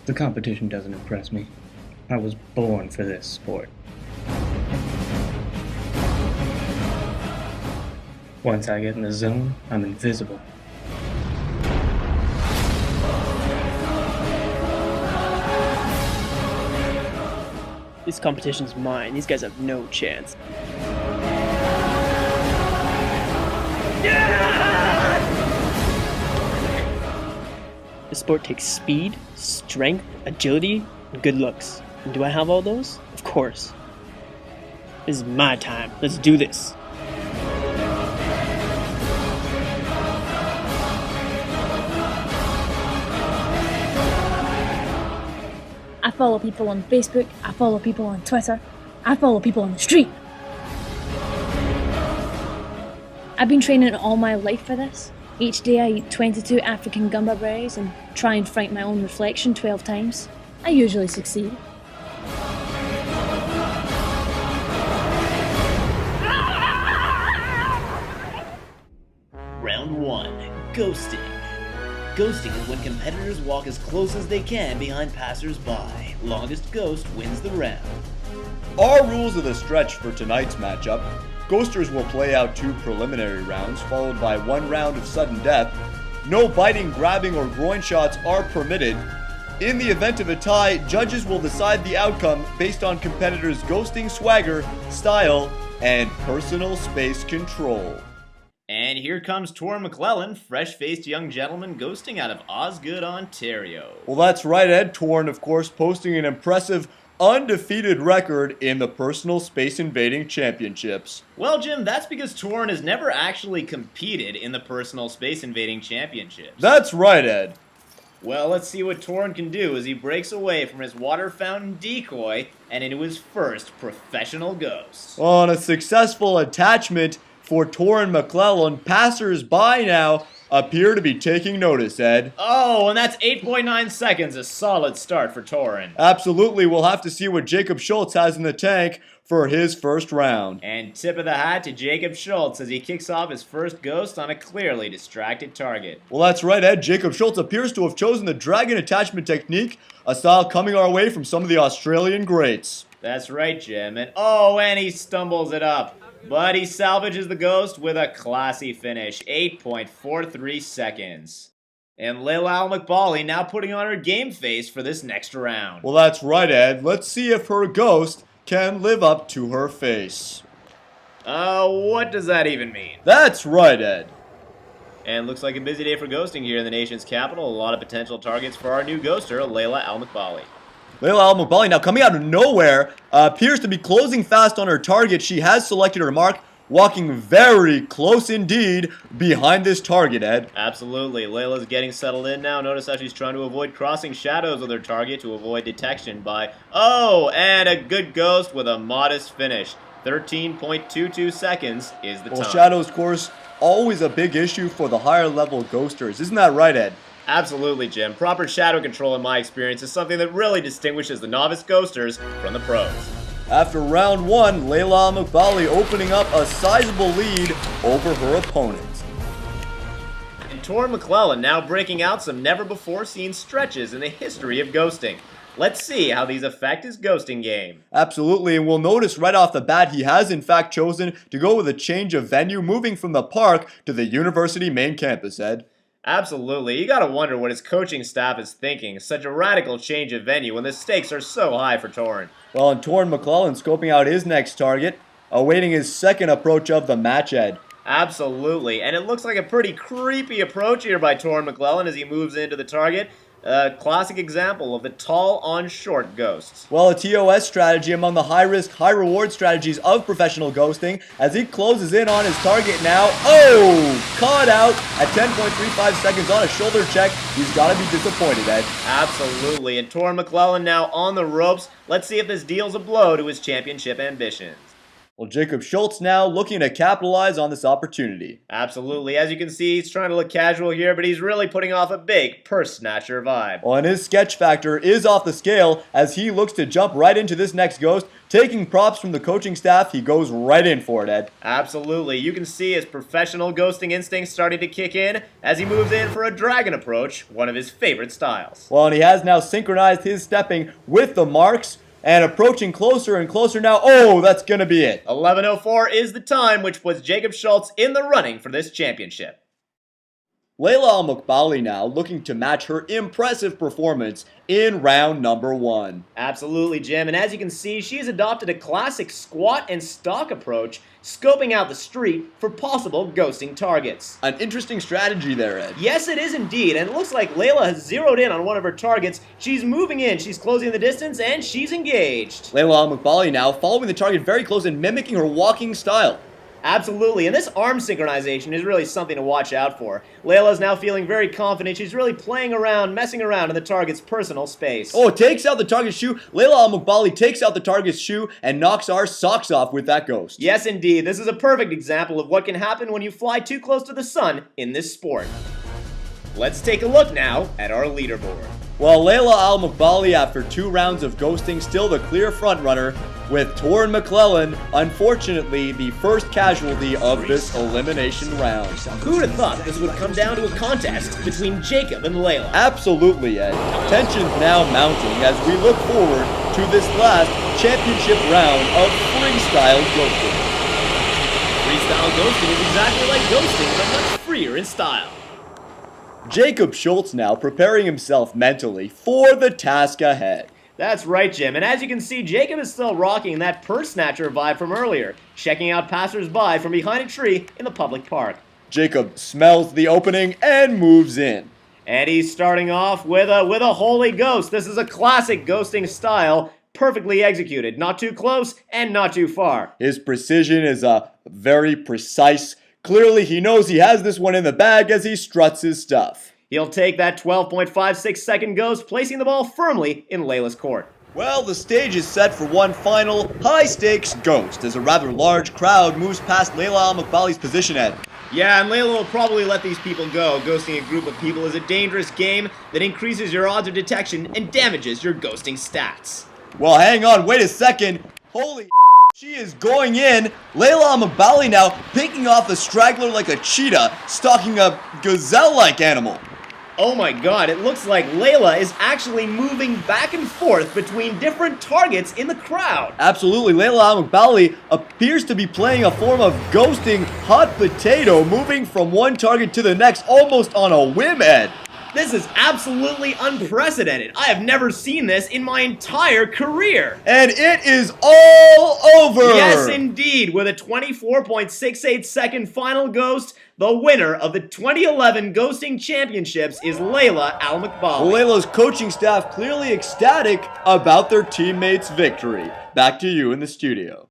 The competition doesn't impress me. I was born for this sport. Once I get in the zone, I'm invisible. This competition's mine. These guys have no chance. This sport takes speed, strength, agility, and good looks. And do I have all those? Of course. This is my time. Let's do this. I follow people on Facebook, I follow people on Twitter, I follow people on the street. I've been training all my life for this. Each day I eat 22 African gumba berries and try and fight my own reflection 12 times. I usually succeed. Round 1. Ghosting. Ghosting is when competitors walk as close as they can behind passers-by. Longest ghost wins the round. Our rules of the stretch for tonight's matchup. Ghosters will play out 2 preliminary rounds, followed by 1 round of sudden death. No biting, grabbing, or groin shots are permitted. In the event of a tie, judges will decide the outcome based on competitors' ghosting swagger, style, and personal space control. And here comes Tor McClellan, fresh-faced young gentleman ghosting out of Osgood, Ontario. Well, that's right, Ed. Torn, of course, posting an impressive undefeated record in the Personal Space Invading Championships. Well, Jim, that's because Torn has never actually competed in the Personal Space Invading Championships. That's right, Ed. Well, let's see what Torn can do as he breaks away from his water fountain decoy and into his first professional ghost. On a successful attachment for Torrin McClellan, passers-by now appear to be taking notice, Ed. Oh, and that's 8.9 seconds, a solid start for Torrin. Absolutely, we'll have to see what Jacob Schultz has in the tank for his first round. And tip of the hat to Jacob Schultz as he kicks off his first ghost on a clearly distracted target. Well, that's right, Ed. Jacob Schultz appears to have chosen the dragon attachment technique, a style coming our way from some of the Australian greats. That's right, Jim. And he stumbles it up. But he salvages the ghost with a classy finish, 8.43 seconds. And Lil Al McBally now putting on her game face for this next round. Well, that's right, Ed. Let's see if her ghost can live up to her face. What does that even mean? That's right, Ed. And looks like a busy day for ghosting here in the nation's capital. A lot of potential targets for our new ghoster, Layla Al McBally. Layla Al McBally now coming out of nowhere, appears to be closing fast on her target. She has selected her mark, walking very close indeed behind this target, Ed. Absolutely. Layla's getting settled in now. Notice how she's trying to avoid crossing shadows with her target to avoid detection by... Oh, and a good ghost with a modest finish. 13.22 seconds is the time. Well, shadows, of course, always a big issue for the higher level ghosters. Isn't that right, Ed? Absolutely, Jim. Proper shadow control, in my experience, is something that really distinguishes the novice ghosters from the pros. After round 1, Layla Al McBally opening up a sizable lead over her opponent. And Tor McClellan now breaking out some never-before-seen stretches in the history of ghosting. Let's see how these affect his ghosting game. Absolutely, and we'll notice right off the bat he has in fact chosen to go with a change of venue, moving from the park to the university main campus, Ed. Absolutely. You gotta wonder what his coaching staff is thinking. Such a radical change of venue when the stakes are so high for Torrin. Well, and Torrin McClellan scoping out his next target, awaiting his second approach of the match, Ed. Absolutely. And it looks like a pretty creepy approach here by Torrin McClellan as he moves into the target. A classic example of the tall on short ghosts. Well, a TOS strategy among the high-risk, high-reward strategies of professional ghosting as he closes in on his target now. Oh! Caught out at 10.35 seconds on a shoulder check. He's got to be disappointed, Ed. Absolutely. And Tor McClellan now on the ropes. Let's see if this deals a blow to his championship ambitions. Well, Jacob Schultz now looking to capitalize on this opportunity. Absolutely. As you can see, he's trying to look casual here, but he's really putting off a big purse snatcher vibe. Well, and his sketch factor is off the scale as he looks to jump right into this next ghost. Taking props from the coaching staff, he goes right in for it, Ed. Absolutely. You can see his professional ghosting instincts starting to kick in as he moves in for a dragon approach, one of his favorite styles. Well, and he has now synchronized his stepping with the marks. And approaching closer and closer now. Oh, that's going to be it. 11:04 is the time, which puts Jacob Schultz in the running for this championship. Layla Al-Muqbali now looking to match her impressive performance in round number 1. Absolutely, Jim. And as you can see, she's adopted a classic squat and stalk approach, scoping out the street for possible ghosting targets. An interesting strategy there, Ed. Yes, it is indeed, and it looks like Layla has zeroed in on one of her targets. She's moving in, she's closing the distance, and she's engaged. Layla Al-Muqbali now following the target very close and mimicking her walking style. Absolutely, and this arm synchronization is really something to watch out for. Layla's now feeling very confident. She's really playing around, messing around in the target's personal space. Oh, takes out the target's shoe. Layla Al-Muqbali takes out the target's shoe and knocks our socks off with that ghost. Yes, indeed. This is a perfect example of what can happen when you fly too close to the sun in this sport. Let's take a look now at our leaderboard. Well, Layla Al-Muqbali, after 2 rounds of ghosting, still the clear frontrunner, with Torrin McClellan, unfortunately, the first casualty of this elimination round. Who would have thought this would come down to a contest between Jacob and Layla? Absolutely, Ed. Tensions now mounting as we look forward to this last championship round of freestyle ghosting. Freestyle ghosting is exactly like ghosting, but much freer in style. Jacob Schultz now preparing himself mentally for the task ahead. That's right, Jim. And as you can see, Jacob is still rocking that purse snatcher vibe from earlier, checking out passers-by from behind a tree in the public park. Jacob smells the opening and moves in. And he's starting off with a holy ghost. This is a classic ghosting style, perfectly executed. Not too close and not too far. His precision is very precise. Clearly, he knows he has this one in the bag as he struts his stuff. He'll take that 12.56 second ghost, placing the ball firmly in Layla's court. Well, the stage is set for one final high-stakes ghost as a rather large crowd moves past Layla Al-Muqbali's position at. Yeah, and Layla will probably let these people go. Ghosting a group of people is a dangerous game that increases your odds of detection and damages your ghosting stats. Well, hang on, wait a second. Holy she is going in. Layla Al-Muqbali now picking off the straggler like a cheetah, stalking a gazelle-like animal. Oh my god, it looks like Layla is actually moving back and forth between different targets in the crowd. Absolutely, Layla Al-Muqbali appears to be playing a form of ghosting hot potato, moving from one target to the next almost on a whim, Ed. This is absolutely unprecedented. I have never seen this in my entire career. And it is all over. Yes, indeed. With a 24.68 second final ghost, the winner of the 2011 Ghosting Championships is Layla Al-Muqbali. Layla's coaching staff clearly ecstatic about their teammates' victory. Back to you in the studio.